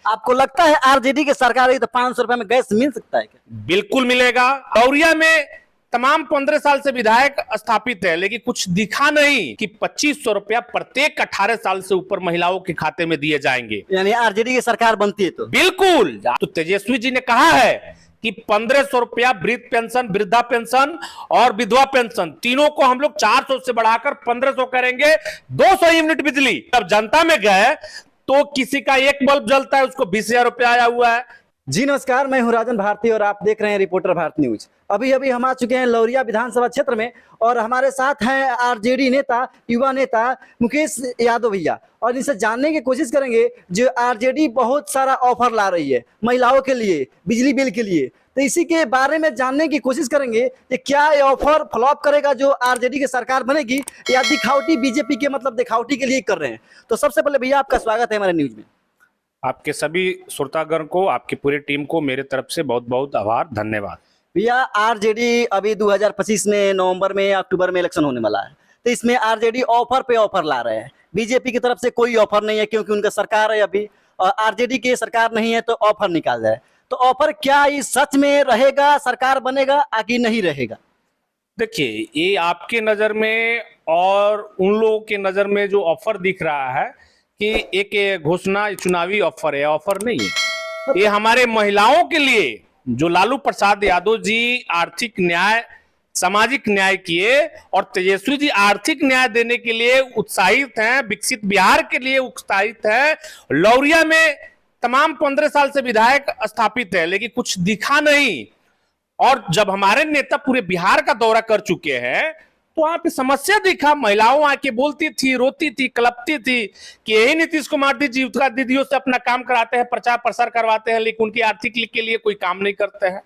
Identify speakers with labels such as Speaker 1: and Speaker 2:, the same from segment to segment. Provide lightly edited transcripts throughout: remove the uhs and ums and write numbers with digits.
Speaker 1: आपको लगता है आरजेडी की सरकार है तो 500 रुपए में गैस मिल सकता है क्या?
Speaker 2: बिल्कुल मिलेगा। लौरिया में तमाम 15 साल से विधायक स्थापित है, लेकिन कुछ दिखा नहीं कि 2500 रुपया प्रत्येक 18 साल से ऊपर महिलाओं के खाते में दिए जाएंगे।
Speaker 1: यानी आरजेडी की सरकार बनती है तो
Speaker 2: बिल्कुल। तो तेजस्वी जी ने कहा है कि 1500 रुपया वृद्ध पेंशन, वृद्धा पेंशन और विधवा पेंशन तीनों को हम लोग 400 से बढ़ाकर 1500 करेंगे। 200 यूनिट बिजली। अब जनता में गए तो किसी का एक बल्ब जलता है, उसको 20,000 रुपया आया हुआ है।
Speaker 1: जी नमस्कार, मैं हूं राजन भारती और आप देख रहे हैं रिपोर्टर भारत न्यूज। अभी अभी हम आ चुके हैं लौरिया विधानसभा क्षेत्र में और हमारे साथ हैं आरजेडी नेता, युवा नेता मुकेश यादव भैया, और इनसे जानने की कोशिश करेंगे जो आरजेडी बहुत सारा ऑफर ला रही है महिलाओं के लिए, बिजली बिल के लिए, तो इसी के बारे में जानने की कोशिश करेंगे कि क्या ये ऑफर फ्लॉप करेगा जो आरजेडी की सरकार बनेगी, या दिखावटी बीजेपी के मतलब दिखावटी के लिए कर रहे हैं। तो सबसे पहले भैया आपका स्वागत है हमारे न्यूज में।
Speaker 2: आपके सभी श्रोतागण को, आपकी पूरी टीम को मेरे तरफ से बहुत बहुत आभार, धन्यवाद।
Speaker 1: भैया आरजेडी अभी 2025 में नवंबर में या अक्टूबर में इलेक्शन होने वाला है, तो इसमें आरजेडी ऑफर पे ऑफर ला रहे हैं। बीजेपी की तरफ से कोई ऑफर नहीं है क्योंकि उनका सरकार है अभी, और आरजेडी की सरकार नहीं है तो ऑफर निकाल जाए। तो ऑफर क्या ये सच में रहेगा, सरकार बनेगा आगे नहीं रहेगा?
Speaker 2: देखिए, ये आपके नजर में और उन लोगों के नजर में जो ऑफर दिख रहा है कि एक घोषणा चुनावी ऑफर है, ऑफर नहीं है। ये हमारे महिलाओं के लिए जो लालू प्रसाद यादव जी आर्थिक न्याय, सामाजिक न्याय किए और तेजस्वी जी आर्थिक न्याय देने के लिए उत्साहित हैं, विकसित बिहार के लिए उत्साहित हैं। लौरिया में तमाम 15 साल से विधायक स्थापित है, लेकिन कुछ दिखा नहीं। और जब हमारे नेता पूरे बिहार का दौरा कर चुके हैं तो वहां पे समस्या दिखा। महिलाओं आके बोलती थी, रोती थी, कलपती थी कि यही नीतीश कुमार जी जीविका दीदियों से अपना काम कराते हैं, प्रचार प्रसार करवाते हैं, लेकिन उनकी आर्थिक के लिए कोई काम नहीं करते हैं।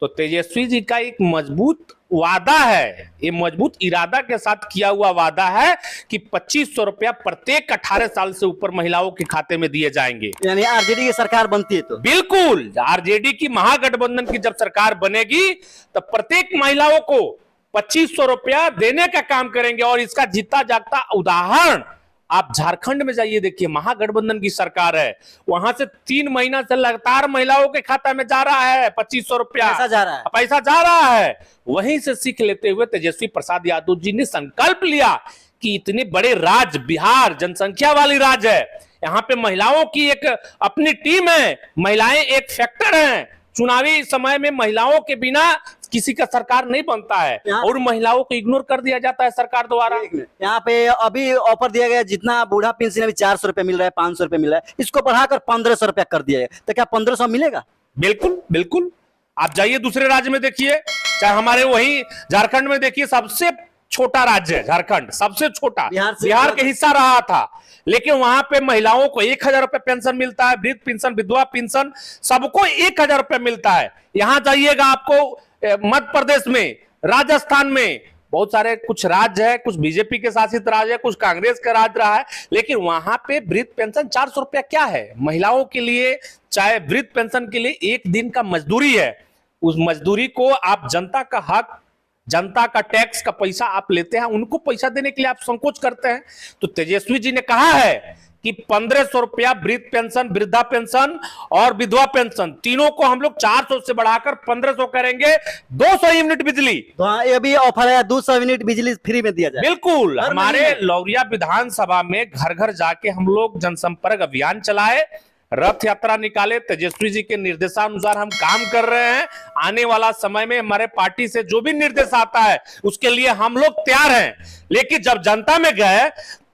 Speaker 2: तो तेजस्वी जी का एक मजबूत वादा है, ये मजबूत इरादा के साथ किया हुआ वादा है कि 2500 रुपया प्रत्येक 18 साल से ऊपर महिलाओं के खाते में दिए जाएंगे।
Speaker 1: यानी आरजेडी की सरकार बनती है तो?
Speaker 2: बिल्कुल। आरजेडी की महागठबंधन की जब सरकार बनेगी तो प्रत्येक महिलाओं को 2500 रुपया देने का काम करेंगे। और इसका जीता जागता उदाहरण आप झारखंड में जाइए, देखिए, महागठबंधन की सरकार है, वहां से 3 महीना से लगातार महिलाओं के खाता में जा रहा है 2500 रुपया, पैसा जा रहा है। वहीं से सीख लेते हुए तेजस्वी प्रसाद यादव जी ने संकल्प लिया कि इतने बड़े राज्य बिहार, जनसंख्या वाली राज्य है, यहाँ पे महिलाओं की एक अपनी टीम है, महिलाएं एक फैक्टर हैं। चुनावी समय में महिलाओं के बिना किसी का सरकार नहीं बनता है और महिलाओं को इग्नोर कर दिया जाता है सरकार द्वारा।
Speaker 1: यहाँ पे अभी ऑफर दिया गया, जितना बूढ़ा पेंशन अभी 400 रुपए मिल रहा है, 500 रुपए मिल रहा है, इसको बढ़ाकर 1500 रुपया कर दिया गया, तो क्या 1500 मिलेगा?
Speaker 2: बिल्कुल बिल्कुल। आप जाइए दूसरे राज्य में देखिए, चाहे हमारे वही झारखंड में देखिए, सबसे छोटा राज्य है झारखंड, सबसे छोटा, बिहार के हिस्सा रहा था, लेकिन वहां पे महिलाओं को 1000 रुपए पेंशन मिलता है, वृद्ध पेंशन, विधवा पेंशन, सबको 1000 रुपए मिलता है। यहां जाइएगा आपको मध्य प्रदेश में, राजस्थान में, बहुत सारे कुछ राज्य है, कुछ बीजेपी के शासित राज्य है, कुछ कांग्रेस का राज्य रहा है, लेकिन वहां पे वृद्ध पेंशन 400 रुपया क्या है महिलाओं के लिए, चाहे वृद्ध पेंशन के लिए 1 दिन का मजदूरी है। उस मजदूरी को आप जनता का हक, जनता का टैक्स का पैसा आप लेते हैं, उनको पैसा देने के लिए आप संकोच करते हैं। तो तेजस्वी जी ने कहा है कि 1500 रुपया वृद्ध पेंशन, वृद्धा पेंशन और विधवा पेंशन तीनों को हम लोग 400 से बढ़ाकर 1500 करेंगे। 200 यूनिट बिजली,
Speaker 1: तो हाँ, ये भी ऑफर है, 200 यूनिट बिजली फ्री में दिया जाए।
Speaker 2: बिल्कुल। हमारे लौरिया विधानसभा में घर घर जाके हम लोग जनसंपर्क अभियान चलाए, रथ यात्रा निकाले, तेजस्वी जी के निर्देशानुसार हम काम कर रहे हैं। आने वाला समय में हमारे पार्टी से जो भी निर्देश आता है उसके लिए हम लोग तैयार हैं। लेकिन जब जनता में गए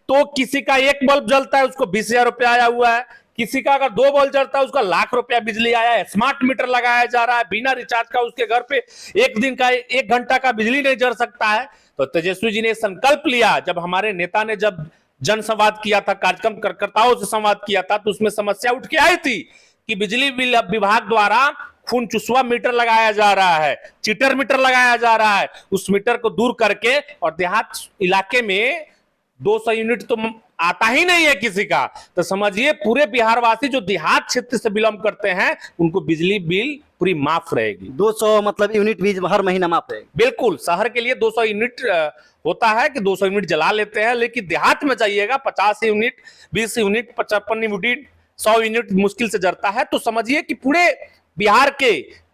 Speaker 2: तो किसी का एक बल्ब जलता है, उसको 20,000 रुपया आया हुआ है, किसी का अगर 2 बल्ब जलता है उसका लाख रुपया बिजली आया है, स्मार्ट मीटर लगाया जा रहा है, बिना रिचार्ज का उसके घर पे 1 दिन का 1 घंटा का बिजली नहीं जल सकता है। तो तेजस्वी जी ने संकल्प लिया, जब हमारे नेता ने जब जनसंवाद किया था, कार्यक्रम कार्यकर्ताओं से संवाद किया था, तो उसमें समस्या उठ के आई थी कि बिजली विभाग द्वारा खून चुसवा मीटर लगाया जा रहा है, चीटर मीटर लगाया जा रहा है। उस मीटर को दूर करके, और देहात इलाके में 200 यूनिट तो आता ही नहीं है किसी का, तो समझिए पूरे बिहार वासी जो देहात क्षेत्र से बिलोंग करते हैं उनको बिजली बिल पूरी माफ रहेगी।
Speaker 1: 200 मतलब यूनिट भी हर महीना माफ रहेगी?
Speaker 2: बिल्कुल। शहर के लिए 200 यूनिट होता है कि 200 यूनिट जला लेते हैं, लेकिन देहात में जाइएगा 50 यूनिट, 20 यूनिट, 55 यूनिट 100 यूनिट मुश्किल से जरता है, तो समझिए कि पूरे बिहार के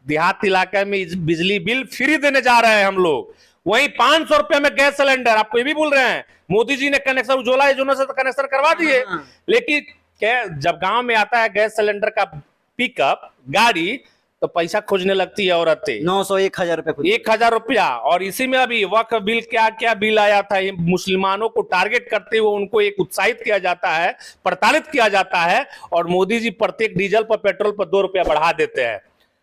Speaker 2: देहात इलाके में बिजली बिल फ्री देने जा रहे हैं हम लोग। वहीं 500 रुपए में गैस सिलेंडर, आपको ये भी बोल रहे हैं मोदी जी ने कनेक्शन उज्ज्वला योजना से कनेक्शन करवा दिए, लेकिन क्या जब गांव में आता है गैस सिलेंडर का पिकअप गाड़ी तो पैसा खोजने लगती है औरतें,
Speaker 1: 900 1000 रुपए
Speaker 2: 1000 रुपया। और इसी में अभी वक्फ बिल क्या क्या बिल आया था, ये मुसलमानों को टारगेट करते हुए उनको एक उत्साहित किया जाता है, प्रताड़ित किया जाता है, और मोदी जी प्रत्येक डीजल पर पेट्रोल पर 2 रुपया बढ़ा देते हैं,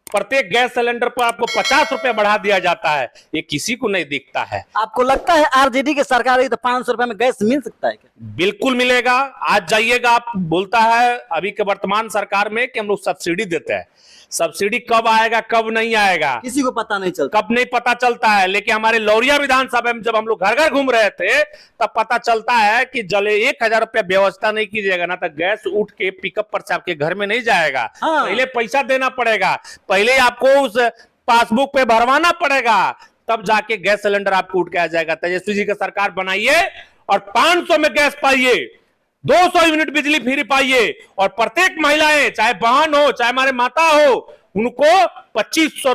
Speaker 2: प्रत्येक गैस सिलेंडर पर आपको 50 रुपया बढ़ा दिया जाता है। ये किसी को नहीं दिखता है।
Speaker 1: आपको लगता है आरजेडी की सरकार है तो 500 रुपए में गैस मिल सकता है क्या?
Speaker 2: बिल्कुल मिलेगा। आज जाइएगा, आप बोलता है अभी के वर्तमान सरकार में कि हम लोग सब्सिडी देते हैं, सब्सिडी कब आएगा कब नहीं आएगा
Speaker 1: किसी को पता नहीं चलता,
Speaker 2: कब नहीं पता चलता है। लेकिन हमारे लौरिया विधानसभा में जब हम लोग घर घर घूम रहे थे तब पता चलता है कि जले 1000 रुपया व्यवस्था नहीं कीजिएगा ना तो गैस उठ के पिकअप पर से आपके घर में नहीं जाएगा।
Speaker 1: हाँ।
Speaker 2: पहले पैसा देना पड़ेगा, पहले आपको उस पासबुक पे भरवाना पड़ेगा, तब जाके गैस सिलेंडर आपको उठ के आ जाएगा। तेजस्वी जी का सरकार बनाइए और 500 में गैस पाइए, 200 यूनिट बिजली फ्री पाइए, और प्रत्येक महिलाएं चाहे बहन हो चाहे हमारे माता हो उनको 2500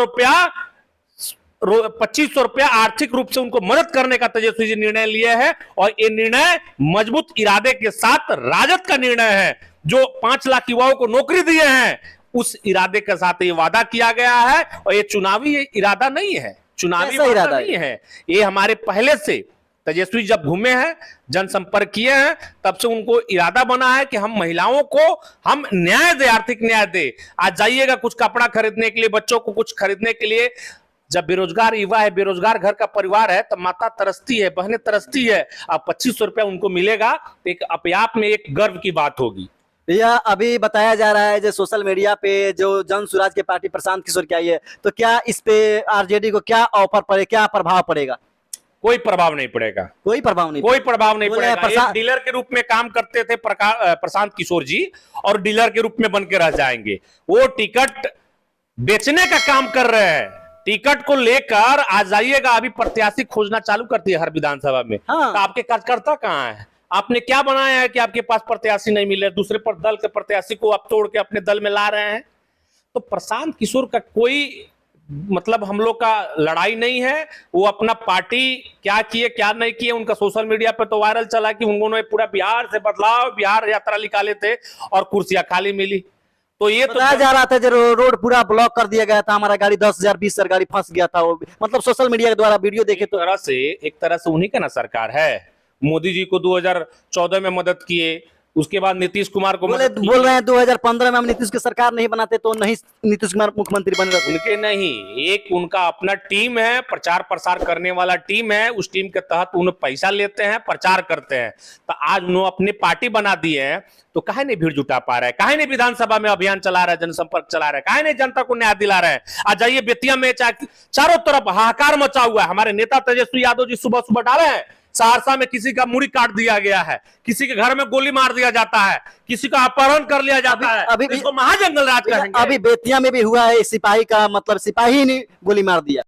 Speaker 2: रुपया आर्थिक रूप से उनको मदद करने का तेजस्वी जी निर्णय लिए है। और ये निर्णय मजबूत इरादे के साथ राजद का निर्णय है, जो 5 लाख युवाओं को नौकरी दिए हैं, उस इरादे के साथ ये वादा किया गया है। और ये चुनावी इरादा नहीं है, चुनावी वादा नहीं है, ये हमारे पहले से तेजस्वी जब घूमे हैं, जनसंपर्क किए हैं, तब से उनको इरादा बना है कि हम महिलाओं को हम न्याय दे, आर्थिक न्याय दे। आज जाइएगा कुछ कपड़ा खरीदने के लिए, बच्चों को कुछ खरीदने के लिए, जब बेरोजगार युवा है, बेरोजगार घर का परिवार है, तब माता तरसती है, बहनें तरसती है। अब 2500 रुपया उनको मिलेगा तो एक अपने आप में एक गर्व की बात होगी।
Speaker 1: भैया अभी बताया जा रहा है जो सोशल मीडिया पे जो जन स्वराज की पार्टी प्रशांत किशोर की आई है, तो क्या इस पे आरजेडी को क्या ऑफर पड़े, क्या प्रभाव पड़ेगा?
Speaker 2: कोई प्रभाव नहीं पड़ेगा,
Speaker 1: कोई प्रभाव नहीं,
Speaker 2: कोई प्रभाव नहीं पड़ेगा। एक डीलर के रूप में काम करते थे प्रशांत किशोर जी, और डीलर के रूप में बन के रह जाएंगे। वो टिकट बेचने का काम कर रहे हैं, टिकट को लेकर आ जाइएगा। अभी प्रत्याशी खोजना चालू करती है हर विधानसभा में।
Speaker 1: हाँ।
Speaker 2: तो आपके कार्यकर्ता कहाँ है? आपने क्या बनाया है कि आपके पास प्रत्याशी नहीं मिले? दूसरे पर दल के प्रत्याशी को आप तोड़ के अपने दल में ला रहे हैं। तो प्रशांत किशोर का कोई मतलब हम लोग का लड़ाई नहीं है। वो अपना पार्टी क्या किए क्या नहीं किए, उनका सोशल मीडिया पे तो वायरल चला कि उन्होंने पूरा बिहार से बदलाव, बिहार यात्रा निकाले थे और कुर्सियां खाली मिली। तो ये तो
Speaker 1: बताया जा रहा था जो रोड पूरा ब्लॉक कर दिया गया था, हमारा गाड़ी 10,000 20,000 गाड़ी फंस गया था। वो मतलब सोशल मीडिया के द्वारा वीडियो देखे तो
Speaker 2: एक तरह से उन्हीं का ना सरकार है। मोदी जी को 2014 में मदद किए, उसके बाद नीतीश कुमार को
Speaker 1: बोल रहे हैं 2015 में हम नीतीश की सरकार नहीं बनाते तो नहीं नीतीश कुमार मुख्यमंत्री बने रहते।
Speaker 2: उनके नहीं, एक उनका अपना टीम है, प्रचार प्रसार करने वाला टीम है। उस टीम के तहत उन्हें पैसा लेते हैं, प्रचार करते हैं। तो आज उन्होंने अपनी पार्टी बना दी है, तो काहे नहीं भीड़ जुटा पा रहे हैं, काहे नहीं विधानसभा में अभियान चला रहे हैं, जनसंपर्क चला रहे हैं, काहे नहीं जनता को न्याय दिला रहे हैं। आज जाइए बेतिया में चारों तरफ हाहाकार मचा हुआ है। हमारे नेता तेजस्वी यादव जी सुबह सुबह डाले हैं, सहरसा में किसी का मुड़ी काट दिया गया है, किसी के घर में गोली मार दिया जाता है, किसी का अपहरण कर लिया जाता है।
Speaker 1: अभी
Speaker 2: इसको महाजंगल राज कहेंगे।
Speaker 1: अभी बेतिया में भी हुआ है, सिपाही का मतलब सिपाही ने गोली मार दिया।